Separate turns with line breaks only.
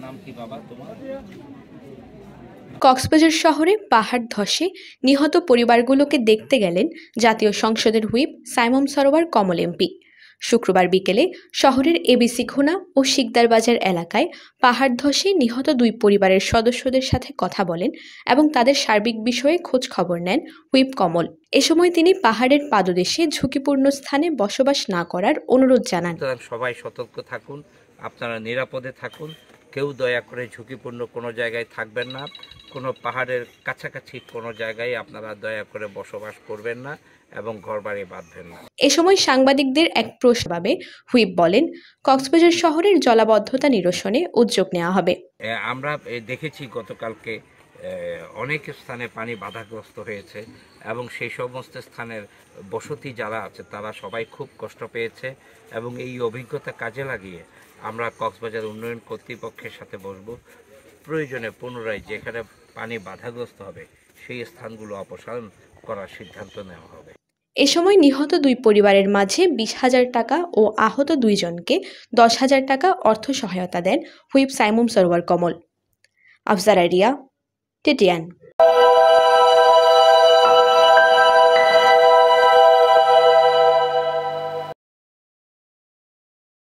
নাম কি বাবা তোমার?
কক্সবাজার শহরে পাহাড় ধসে নিহত পরিবারগুলোকে দেখতে গেলেন জাতীয় সংসদের হুইপ সাইমন সরোয়ার কমল এমপি। শুক্রবার বিকেলে শহরের এবিসি খুনা ও শিকদার বাজার এলাকায় পাহাড় ধসে নিহত দুই পরিবারের সদস্যদের সাথে কথা বলেন এবং তাদের সার্বিক বিষয়ে খোঁজ খবর নেন হুইপ কমল। এ সময় তিনি পাহাড়ের পাদদেশে ঝুঁকিপূর্ণ স্থানে বসবাস না করার অনুরোধ জানান।
সবাই সতর্ক থাকুন, আপনারা নিরাপদে থাকুন, কেউ দয়া করে ঝুঁকিপূর্ণ কোনো জায়গায় থাকবেন না, কোনো পাহাড়ের কাছাকাছি কোনো জায়গায় আপনারা দয়া করে বসবাস করবেন না এবং ঘরবাড়ি বাঁধবেন না।
এ সময় সাংবাদিকদের এক প্রশ্নে হুইপ বলেন, কক্সবাজার শহরের জলাবদ্ধতা নিরসনে উদ্যোগ নেওয়া হবে।
আমরা দেখেছি গতকালকে অনেক স্থানে পানি বাধাগ্রস্ত হয়েছে এবং সেই সমস্ত স্থানের বসতি যারা আছে তারা সবাই খুব কষ্ট পেয়েছে এবং এই অভিজ্ঞতা কাজে লাগিয়ে আমরা কক্সবাজার উন্নয়ন কর্তৃপক্ষের সাথে বসব, প্রয়োজনে পুনরায় যেখানে পানি বাধাগ্রস্ত হবে সেই স্থানগুলো অপসারণ করার সিদ্ধান্ত নেওয়া হবে।
এ সময় নিহত দুই পরিবারের মাঝে 20,000 টাকা ও আহত দুইজনকে 10,000 টাকা অর্থ সহায়তা দেন হুইপ সাইমুম সরোয়ার কমল। Afzar area, TTN.